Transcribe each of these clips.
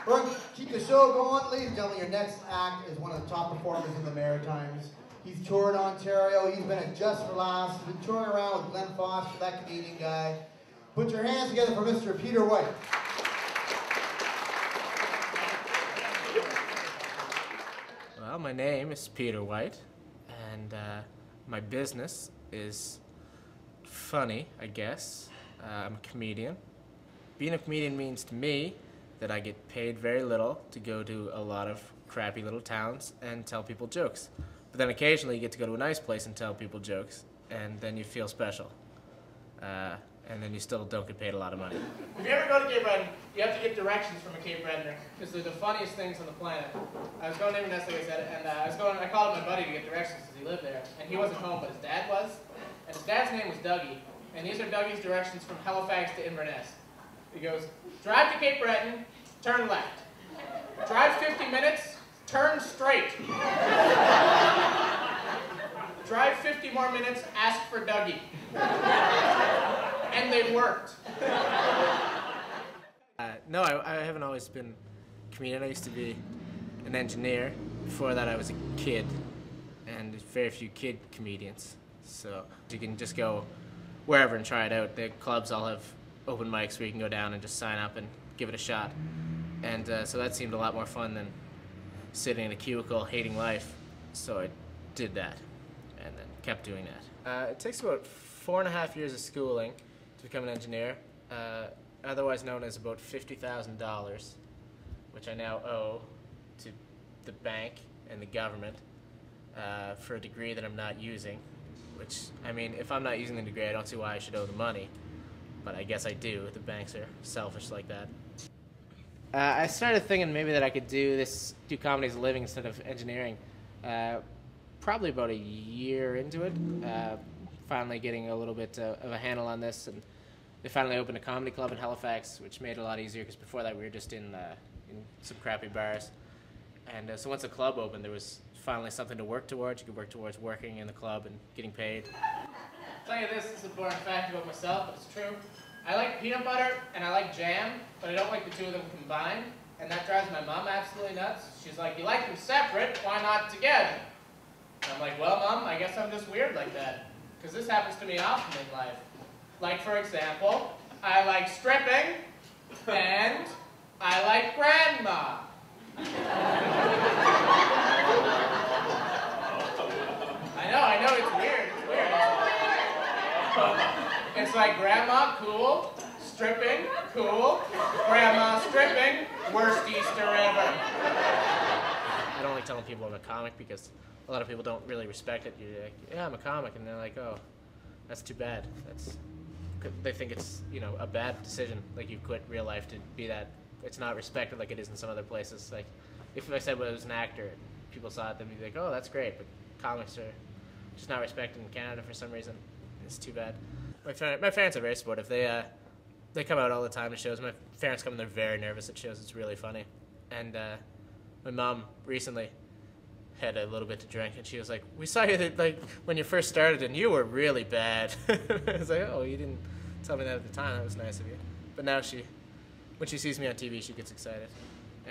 We're going to keep the show going. Ladies and gentlemen, your next act is one of the top performers in the Maritimes. He's toured Ontario. He's been at Just for Laughs. He's been touring around with Glenn Foster, that Canadian guy. Put your hands together for Mr. Peter White. Well, my name is Peter White, and my business is funny, I guess. I'm a comedian. Being a comedian means to me that I get paid very little to go to a lot of crappy little towns and tell people jokes. But then occasionally you get to go to a nice place and tell people jokes, and then you feel special. And then you still don't get paid a lot of money. If you ever go to Cape Breton, you have to get directions from a Cape Bretoner, because they're the funniest things on the planet. I was going to Inverness, like I said, and I called my buddy to get directions because he lived there, and he wasn't home, but his dad was. And his dad's name was Dougie, and these are Dougie's directions from Halifax to Inverness. He goes, drive to Cape Breton, turn left. Drive 50 minutes, turn straight. Drive 50 more minutes, ask for Dougie. And they worked. No, I haven't always been a comedian. I used to be an engineer. Before that I was a kid, and there's very few kid comedians. So you can just go wherever and try it out. The clubs all have open mics where you can go down and just sign up and give it a shot. And so that seemed a lot more fun than sitting in a cubicle hating life. So I did that and then kept doing that. It takes about 4.5 years of schooling to become an engineer, otherwise known as about $50,000, which I now owe to the bank and the government for a degree that I'm not using. Which, I mean, if I'm not using the degree, I don't see why I should owe the money. But I guess I do. The banks are selfish like that. I started thinking maybe that I could do comedy as a living instead of engineering. Probably about a year into it. Finally getting a little bit of a handle on this, and they finally opened a comedy club in Halifax, which made it a lot easier because before that we were just in some crappy bars. And so once the club opened, there was finally something to work towards. You could work towards working in the club and getting paid. I'll tell you this is a boring fact about myself, but it's true. I like peanut butter and I like jam, but I don't like the two of them combined, and that drives my mom absolutely nuts. She's like, you like them separate, why not together? And I'm like, well, Mom, I guess I'm just weird like that. Because this happens to me often in life. Like, for example, I like stripping, and I like grandma. I know, it's weird, It's like grandma, cool, stripping, cool, grandma stripping, worst Easter ever. I don't like telling people I'm a comic because a lot of people don't really respect it. You're like, yeah, I'm a comic, and they're like, oh, that's too bad. They think it's, you know, a bad decision. Like, you quit real life to be that. It's not respected like it is in some other places. Like, if I said I was an actor and people saw it, they'd be like, oh, that's great. But comics are just not respected in Canada for some reason. It's too bad. My parents are very supportive. They come out all the time to shows. My parents come and they're very nervous at shows. It's really funny. And my mom recently had a little bit to drink, and she was like, we saw you like when you first started and you were really bad. I was like, oh, you didn't tell me that at the time. That was nice of you. But now when she sees me on TV, she gets excited.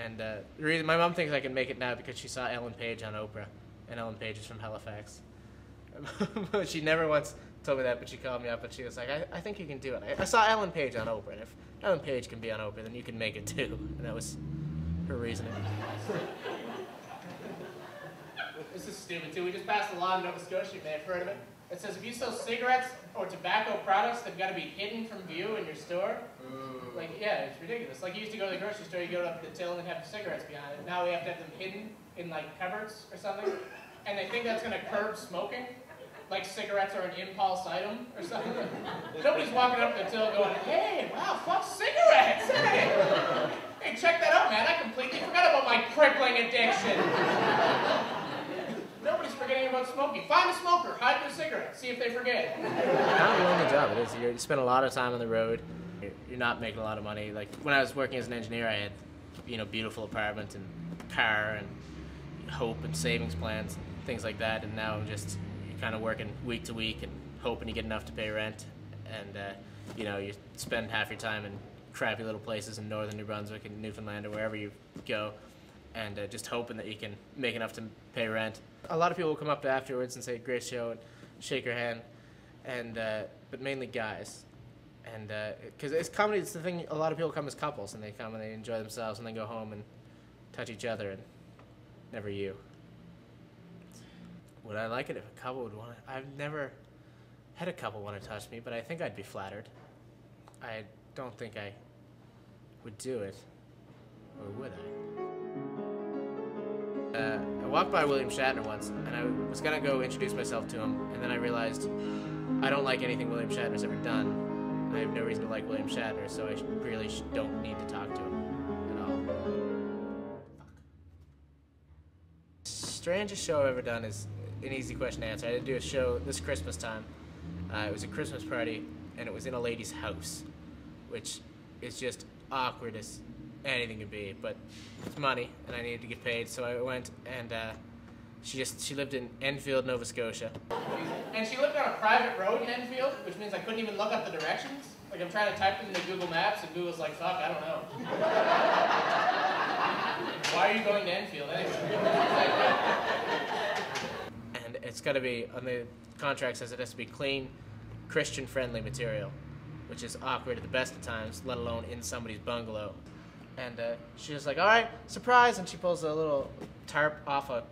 And the reason my mom thinks I can make it now because she saw Ellen Page on Oprah, and Ellen Page is from Halifax. She never once told me that, but she called me up and she was like, I think you can do it. I saw Ellen Page on Oprah, and if Ellen Page can be on Oprah, then you can make it too. And that was her reasoning. This is stupid too. We just passed a law in Nova Scotia, you may have heard of it. It says if you sell cigarettes or tobacco products, they've got to be hidden from view in your store. Like, yeah, it's ridiculous. Like, you used to go to the grocery store, you go up to the till and have cigarettes behind it. Now we have to have them hidden in, like, cupboards or something. And they think that's going to curb smoking. Like cigarettes are an impulse item or something. Nobody's walking up to the till going, hey, wow, fuck cigarettes, hey! Hey, check that out, man. I completely forgot about my crippling addiction. Nobody's forgetting about smoking. Find a smoker, hide their cigarette, see if they forget. Kind of a lonely job. It is. You spend a lot of time on the road. You're not making a lot of money. Like, when I was working as an engineer, I had, you know, beautiful apartment and car and hope and savings plans and things like that. And now I'm just kind of working week to week and hoping you get enough to pay rent. And you know, you spend half your time in crappy little places in northern New Brunswick and Newfoundland or wherever you go, and just hoping that you can make enough to pay rent. A lot of people will come up to afterwards and say, great show, and shake your hand, and but mainly guys. And because it's comedy, it's the thing, a lot of people come as couples, and they come and they enjoy themselves and then go home and touch each other, and never you. Would I like it if a couple would want to? I've never had a couple want to touch me, but I think I'd be flattered. I don't think I would do it, or would I? I walked by William Shatner once, and I was gonna go introduce myself to him, and then I realized I don't like anything William Shatner's ever done. I have no reason to like William Shatner, so I really don't need to talk to him at all. Strangest show I've ever done is an easy question to answer. I did do a show this Christmas time. It was a Christmas party, and it was in a lady's house, which is just awkward as anything could be, but it's money, and I needed to get paid, so I went, and she lived in Enfield, Nova Scotia. And she lived on a private road in Enfield, which means I couldn't even look up the directions. Like, I'm trying to type them into Google Maps, and Google's like, fuck, I don't know. Why are you going to Enfield anyway? And it's got to be, on the contract says it has to be clean, Christian-friendly material, which is awkward at the best of times, let alone in somebody's bungalow. And she was like, all right, surprise, and she pulls a little tarp off a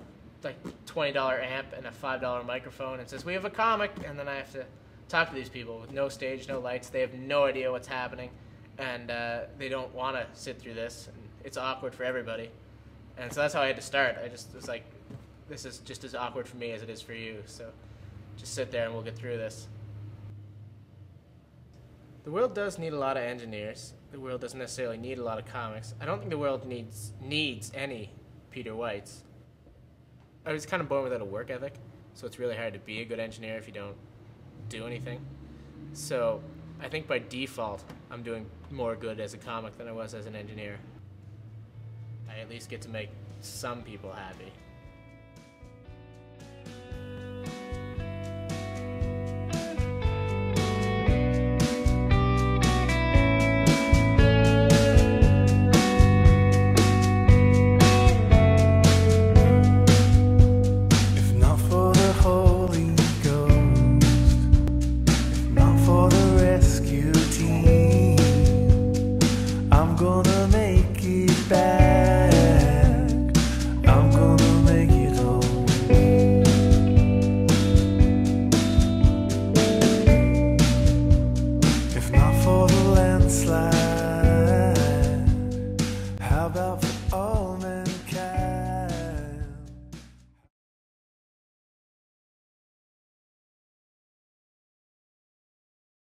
like $20 amp and a $5 microphone and says, we have a comic, and then I have to talk to these people with no stage, no lights. They have no idea what's happening, and they don't want to sit through this, and it's awkward for everybody. And so that's how I had to start. I just was like, this is just as awkward for me as it is for you, so just sit there and we'll get through this. The world does need a lot of engineers. The world doesn't necessarily need a lot of comics. I don't think the world needs any Peter Whites. I was kind of born without a work ethic, so it's really hard to be a good engineer if you don't do anything. So I think by default, I'm doing more good as a comic than I was as an engineer. I at least get to make some people happy.